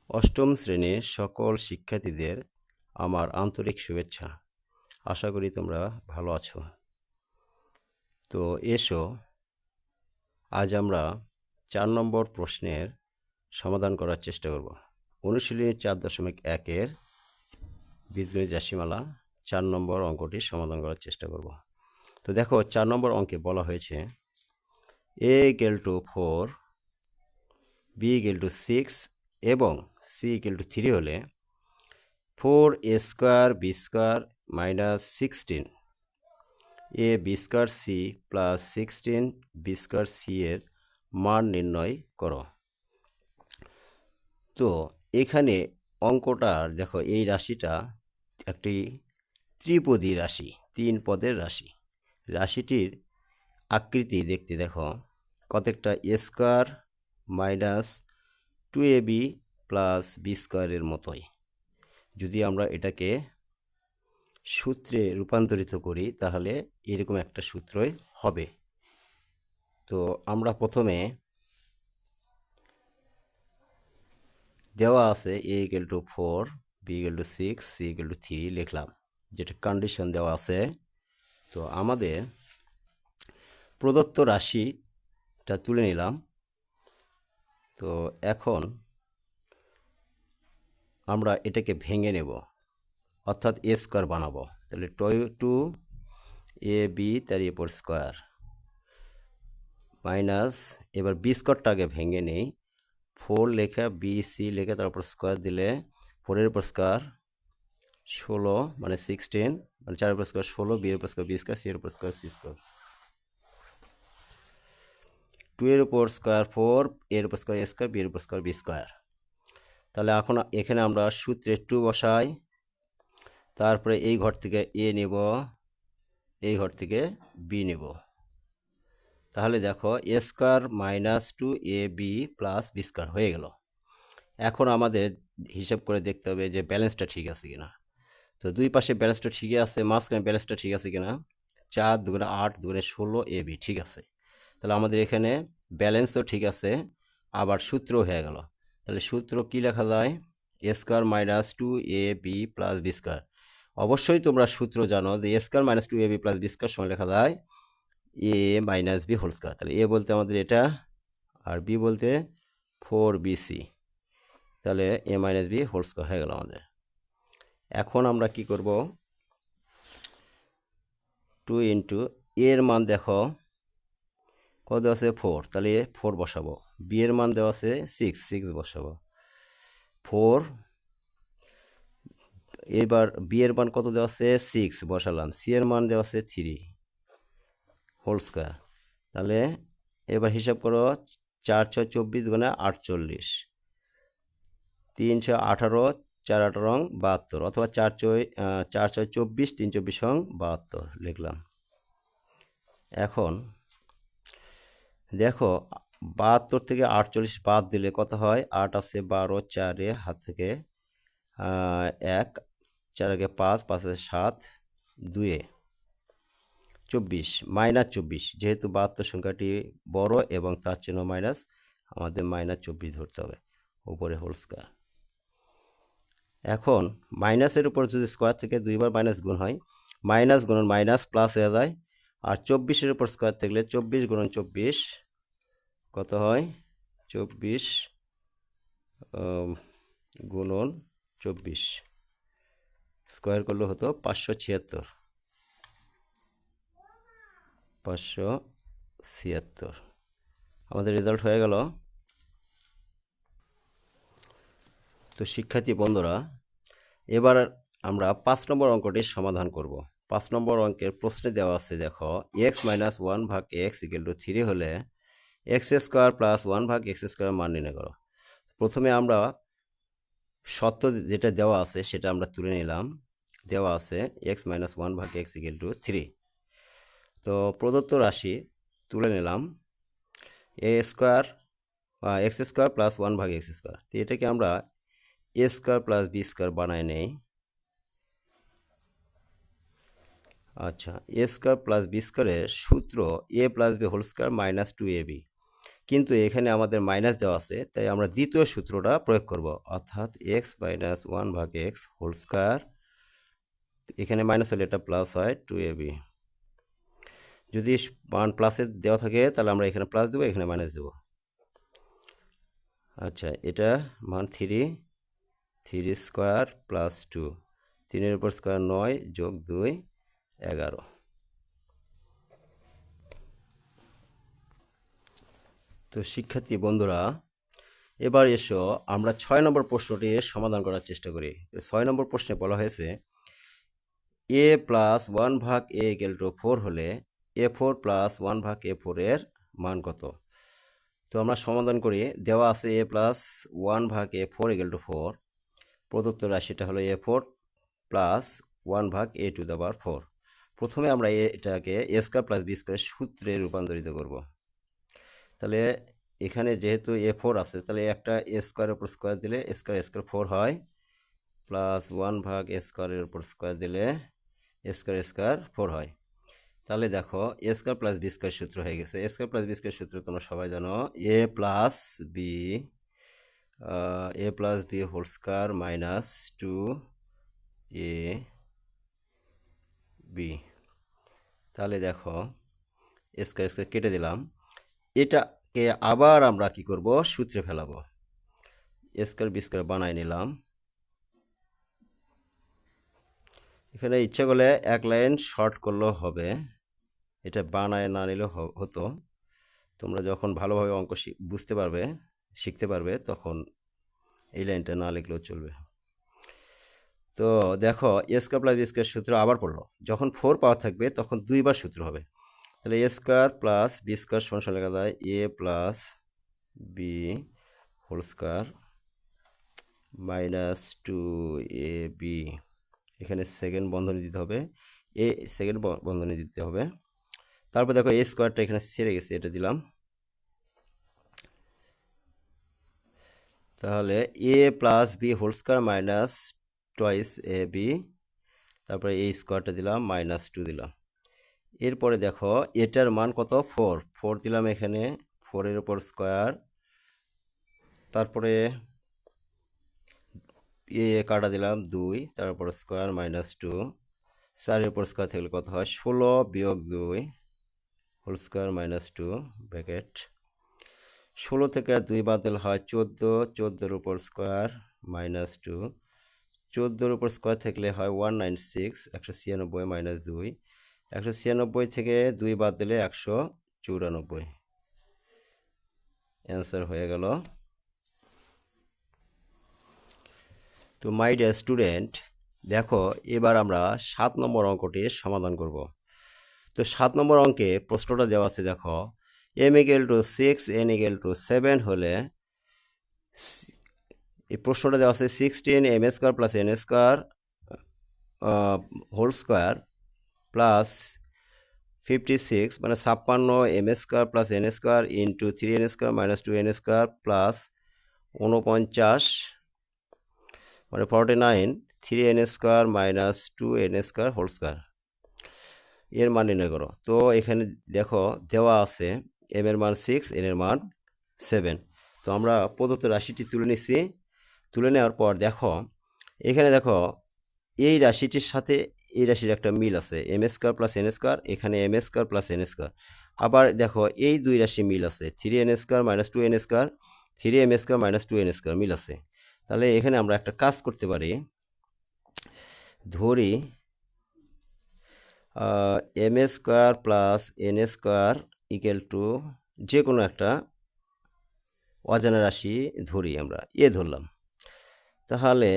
অষ্টম শ্রেণীর সকল শিক্ষার্থীদের আমার আন্তরিক শুভেচ্ছা। আশা করি তোমরা ভালো আছো। তো এসো আজ আমরা 4 নম্বর প্রশ্নের সমাধান করার চেষ্টা করব। অনুশীলনী 4.1-এর বীজগণিত রাশিমালা 4 নম্বর অঙ্কটির সমাধান করার চেষ্টা করব। তো দেখো 4 নম্বর অঙ্কে বলা হয়েছে a = 4, b = 6 এবং c = 3 হলে 4a² b² - 16 ab² c plus 16 b² c এর মান নির্ণয় করো। তো এখানে অঙ্কটার দেখো এই রাশিটা একটি ত্রিপদী রাশি, 3 পদের রাশি। রাশিটির আকৃতি দেখতে দেখো কতকটা a² - 2ab প্লাস b² এর মতোই। যদি আমরা এটাকে সূত্রে রূপান্তরিত করি তাহলে এরকম একটা সূত্রই হবে। তো আমরা প্রথমে দেওয়া আছে a = 4, b = 6, c = 3 লিখলাম, যেটা কন্ডিশন দেওয়া আছে। তো আমাদের প্রদত্ত রাশিটা তুলে নিলাম। তো এখন আমরা এটাকে ভেঙে নেব, অর্থাৎ a² বানাবো। তাহলে 2ab তার উপর স্কোয়ার মাইনাস, এবার b² ভেঙে নেই। 4 লেখা bc লেখা তারপর স্কোয়ার দিলে 4 এর উপর স্কোয়ার 16 মানে 16 মানে 4 এর উপর স্কোয়ার 16, b এর উপর স্কোয়ার b², c এর উপর স্কোয়ার c², 2 এর উপর স্কোয়ার 4, এর উপর স্কোয়ার a², b এর উপর স্কোয়ার b²। তাহলে এখন এখানে আমরা সূত্রে 2 বসাই, তারপরে এই ঘর থেকে a নেব, এই ঘর থেকে b নেব। তাহলে দেখো a² - 2ab প্লাস b² হয়ে গেল। এখন আমাদের হিসাব করে দেখতে হবে যে ব্যালেন্সটা ঠিক আছে কিনা। তো দুই পাশে ব্যালেন্সটা ঠিকই আছে, মাঝখানে ব্যালেন্সটা ঠিক আছে কিনা। 4 × 8 × 16 ab ঠিক আছে। তাহলে আমাদের এখানে ব্যালেন্সও ঠিক আছে, আবার সূত্রও হয়ে গেল। তাহলে সূত্র কি লেখা যায়? a² - 2ab plus b²। অবশ্যই তোমরা সূত্র জানো যে a² - 2ab প্লাস b² সমান লেখা যায় a - b হোল স্কয়ার। তাহলে a বলতে আমাদের এটা, আর b বলতে 4bc। তাহলে a - b হোল স্কয়ার হয়ে গেল আমাদের। এখন আমরা কি করব? 2 ইন্টু এর মান দেখো কত দেওয়া আছে 4, তাহলে 4 বসাবো। বি এর মান দেওয়া আছে 6 বসাবো 4। এবার বি এর মান কত দেওয়া আছে 6 বসালাম। সি এর মান দেওয়া আছে 3 হোল স্কয়ার। তাহলে এবার হিসাব করো, 4 × 6 = 24 × 48, 3 × 6 = 18, 4 × 8 = 72, অথবা 4 × 6 = 24, 3 × 24 = 72 লিখলাম। এখন দেখো 72 থেকে 48 বাদ দিলে কত হয়? 8 আছে 12, 4 হাত থেকে 1, 4 × 5, 5 আছে 7, 2 24 -24, যেহেতু 72 সংখ্যাটি বড় এবং তার চিহ্ন মাইনাস, আমাদের -24 ধরতে হবে, উপরে হোল স্কয়ার। এখন মাইনাসের উপর যদি স্কোয়ার থেকে দুইবার মাইনাস গুণ হয়, মাইনাস গুণন মাইনাস প্লাস হয়ে যায়। আর 24-এর উপর স্কোয়ার থাকলে 24 × 24 কত হয়? 24 গুণন 24 স্কোয়ার করলে হতো 576। 576 আমাদের রেজাল্ট হয়ে গেল। তো শিক্ষার্থী বন্ধুরা, এবার আমরা 5 নম্বর অঙ্কটির সমাধান করব। 5 নম্বর অঙ্কের প্রশ্নে দেওয়া আছে দেখো, x - 1/x = 3 হলে x² + 1/x² মান নির্ণয় করো। প্রথমে আমরা সত্য যেটা দেওয়া আছে সেটা আমরা তুলে নিলাম। দেওয়া আছে x - 1/x = 3। তো প্রদত্ত রাশি তুলে নিলাম a² x² + 1/x²। তো এটাকে আমরা a² + b² বানায় নেই। আচ্ছা, a² + b² এর সূত্র a + b whole square - 2ab। কিন্তু এখানে আমাদের মাইনাস দেওয়া আছে, তাই আমরা দ্বিতীয় সূত্রটা প্রয়োগ করব, অর্থাৎ x minus 1/x whole square, এখানে মাইনাস হলে এটা প্লাস হয় 2ab। যদি মান প্লাসে দেওয়া থাকে তাহলে আমরা এখানে প্লাস দেবো, এখানে মাইনাস দেবো। আচ্ছা, এটা মান 3 স্কয়ার প্লাস 2, 3-এর উপর স্কয়ার 9 যোগ 2 11। তো শিক্ষার্থী বন্ধুরা, এবার এসো আমরা 6 নম্বর প্রশ্নটি সমাধান করার চেষ্টা করি। 6 নম্বর প্রশ্নে বলা হয়েছে a প্লাস 1/a = 4 হলে a4 প্লাস 1/a4 এর মান কত? তো আমরা সমাধান করি। দেওয়া আছে a প্লাস 1/a4 = 4, প্রদত্ত রাশিটা হলো a4 প্লাস 1/a⁴। প্রথমে আমরা এটাকে a square plus b square সূত্রে রূপান্তরিত করব। তাহলে এখানে যেহেতু a4 আছে, তাহলে একটা a স্কয়ারের উপর স্কয়ার দিলে a স্কয়ার 4 হয়, প্লাস 1/a স্কয়ারের উপর স্কয়ার দিলে a স্কয়ার 4 হয়। তাহলে দেখো a square plus b square সূত্র হয়ে গেছে। a square plus b square সূত্র তোমরা সবাই জানো, a plus b whole square minus 2ab। তাহলে দেখো স্কয়ার কেটে দিলাম, এটাকে আবার আমরা কি করব, সূত্রে ফেলাবো। a স্কয়ার b স্কয়ার বানাই নিলাম। এখানে ইচ্ছা করলে এক লাইন শর্ট করলেও হবে, এটা বানায় না নিলেও হতো। তোমরা যখন ভালোভাবে অঙ্ক বুঝতে পারবে, শিখতে পারবে, তখন এই লাইনটা না লিখলেও চলবে। তো দেখো a square plus b square সূত্র আবার পড়লো, যখন 4 পাওয়ার থাকবে তখন দুইবার সূত্র হবে। তাহলে a square plus b square সমান লেখা যায় a plus b whole square minus 2ab। এখানে সেকেন্ড বন্ধনী দিতে হবে, সেকেন্ড বন্ধনী দিতে হবে। তারপর দেখো a স্কয়ারটা এখানে ছেড়ে গেছে, এটা দিলাম। তাহলে a plus b whole square minus twice ab, তারপরে এই স্কয়ারটা দিলাম, মাইনাস 2 দিলাম। এরপরে দেখো এটার মান কত, 4 দিলাম এখানে, 4-এর উপর স্কয়ার, তারপরে এ কাটা দিলাম 2, তারপর স্কয়ার মাইনাস 2, 4-এর উপর স্কয়ার থাকলে কত হয়, 16 বিয়োগ 2 হোল স্কয়ার মাইনাস 2 ব্র্যাকেট। 16 থেকে 2 বাদ দিলে হয় 14, 14-এর উপর স্কয়ার মাইনাস 2, 14-এর উপর স্কয়ার থাকলে হয় 196, 196 মাইনাস 2, 196 থেকে 2 বাদ দিলে 194। অ্যান্সার হয়ে গেল। তো মাই ডিয়ার স্টুডেন্ট, দেখো এবার আমরা 7 নম্বর অঙ্কটি সমাধান করব। তো 7 নম্বর অঙ্কে প্রশ্নটা দেওয়া আছে, দেখো m = 6 n = 7 হলে, এই প্রশ্নটা দেওয়া আছে 16 m² plus n² whole square plus 56 মানে 56 m² plus n² into 3n² minus 2n² plus 49 মানে 49 3n² minus 2n² whole square এর মান নির্ণয় করো। তো এখানে দেখো দেওয়া আছে m এর মান 6, n এর মান 7। তো আমরা প্রদত্ত রাশিটি তুলে নিচ্ছি। তুলে নেওয়ার পর দেখো এখানে দেখো এই রাশিটির সাথে এই রাশির একটা মিল আছে, m² প্লাস n², এখানে m² প্লাস n²। আবার দেখো এই দুই রাশি মিল আছে, 3n² minus 2n², 3m² minus 2n² মিল আছে। তাহলে এখানে আমরা একটা কাজ করতে পারি, ধরি m² plus n² equal to যে কোনো একটা অজানা রাশি ধরি, আমরা এ ধরলাম। তাহলে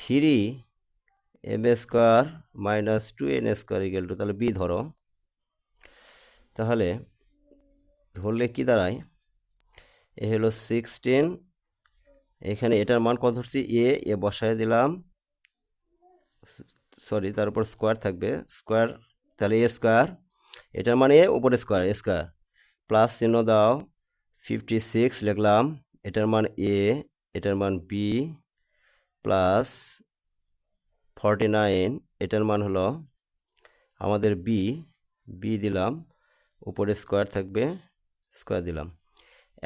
3m² minus 2n² equal to, তাহলে বি ধরো। তাহলে ধরলে কি দাঁড়ায়, এ হলো 16, এখানে এটার মান কত ধরছি, এ বসায় দিলাম, সরি তারপর স্কোয়ার থাকবে, স্কোয়ার, তাহলে a², এটার মানে উপরে স্কোয়ার প্লাস চিহ্ন দাও, 56 লিখলাম, এটার মান a, এটার মান b, প্লাস 49, এটার মান হলো আমাদের b দিলাম, উপরে স্কোয়ার থাকবে, স্কোয়ার দিলাম।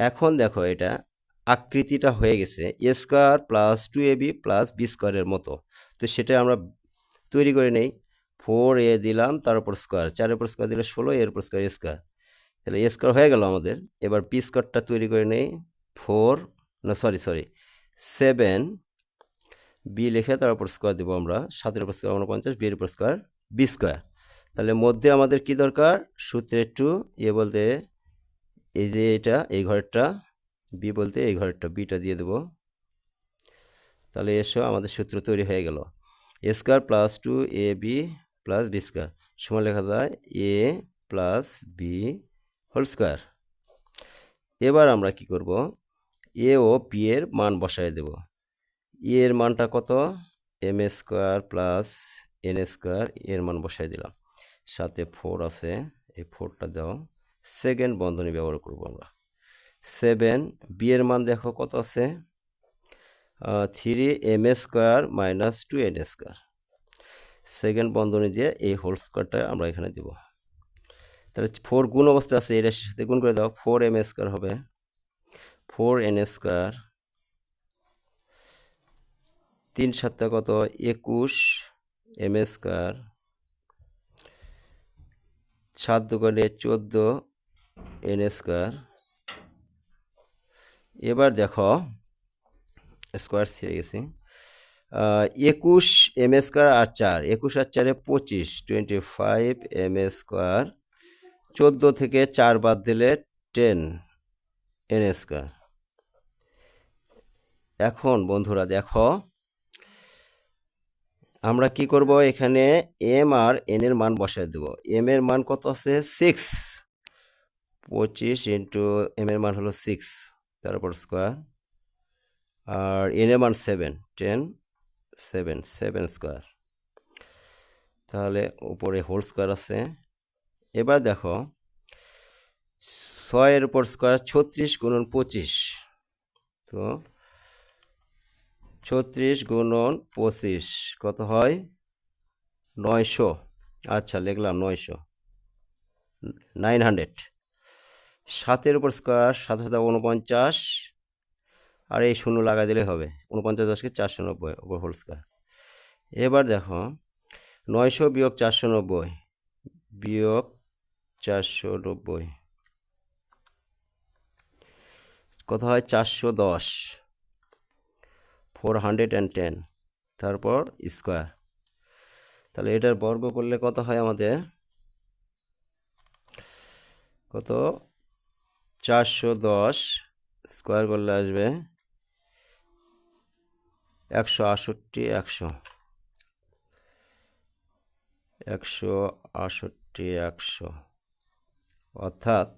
এখন দেখো এটা আকৃতিটা হয়ে গেছে a square plus 2ab plus b স্কোয়ারের মতো। তো সেটা আমরা তৈরি করে নেই। 4a দিলাম, তার উপর স্কোয়ার, 4-এর উপর স্কোয়ার দিলে 16, এর উপর স্কোয়ার স্কোয়ার, তাহলে এ স্কোয়ার হয়ে গেল আমাদের। এবার বি স্কোয়ারটা তৈরি করে নেই। 4 না সরি 7 বি লিখে তার উপর স্কোয়ার দেবো আমরা, 7-এর উপর স্কোয়ার 49, বি এর উপর স্কোয়ার বি স্কোয়ার। তাহলে মধ্যে আমাদের কি দরকার, সূত্রের 2, এ বলতে এই যে এটা এই ঘরেরটা, বি বলতে এই ঘরেরটা, বিটা দিয়ে দেবো। তাহলে এসো আমাদের সূত্র তৈরি হয়ে গেল, a square plus 2ab plus b square সমান লেখা যায় a plus b whole square. এবার আমরা কি করব, এ ও বি এর মান বসায় দেব। এ এর মানটা কত, M square plus N square, এর মান বসাই দিলাম। সাথে 4 আছে, এই 4টা দাও, সেকেন্ড বন্ধনী ব্যবহার করব আমরা। 7 বি এর মান দেখো কত আছে, 3m square minus 2n square, second বন্ধনী দিয়ে এই হোল স্কোয়ারটা আমরা এখানে দেব। তাহলে 4 গুণ অবস্থা আছে, এর সাথে গুণ করে দাও, 4m স্কোয়ার হবে 4n স্কোয়ার, 3 7 কত 21 m স্কোয়ার, 7 দুগুণে 14 n স্কোয়ার। এবার দেখো স্কোয়ার ছেড়ে গেছি, 21 m স্কোয়ার আর 4, 21 আর 4 25, 25 m স্কোয়ার, 14 থেকে 4 বাদ দিলে 10 n স্কোয়ার। এখন বন্ধুরা দেখো আমরা কি করব, এখানে এম আর এন এর মান বসায় দেব। এম এর মান কত আছে 6, 25 ইন্টু এম এর মান হলো 6, তার উপর স্কোয়ার, আর এন এর মান 7, 10 7 স্কোয়ার, তাহলে উপরে হোল স্কোয়ার আছে। এবার দেখো 6 এর উপর স্কোয়ার 36 গুণন 25, তো 36 গুণন 25 কত হয় 900। আচ্ছা লিখলাম 900, 900। 7-এর উপর স্কোয়ার 7 7 49, আর এই শূন্য লাগা দিলে হবে, 49 10কে 490 উপর হোল স্কোয়ার। এবার দেখো 900 বিয়োগ 490 বিয়োগ 490 কত হয় 410, 410, তারপর স্কোয়ার। তাহলে এটার বর্গ করলে কত হয় আমাদের, কত 410 স্কোয়ার করলে আসবে 168, 168, অর্থাৎ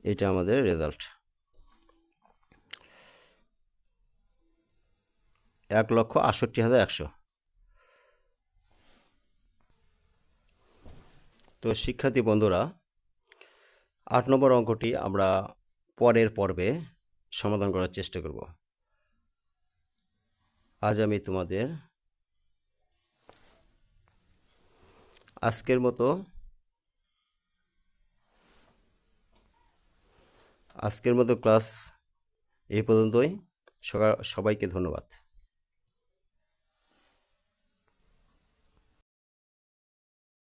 এটা আমাদের রেজাল্ট, 1,68,100। তো শিক্ষার্থী বন্ধুরা 8 নম্বর অঙ্কটি আমরা পরের পর্বে সমাধান করার চেষ্টা করব। আজ আমি তোমাদের আজকের মতো ক্লাস এই পর্যন্তই। সবাইকে ধন্যবাদ।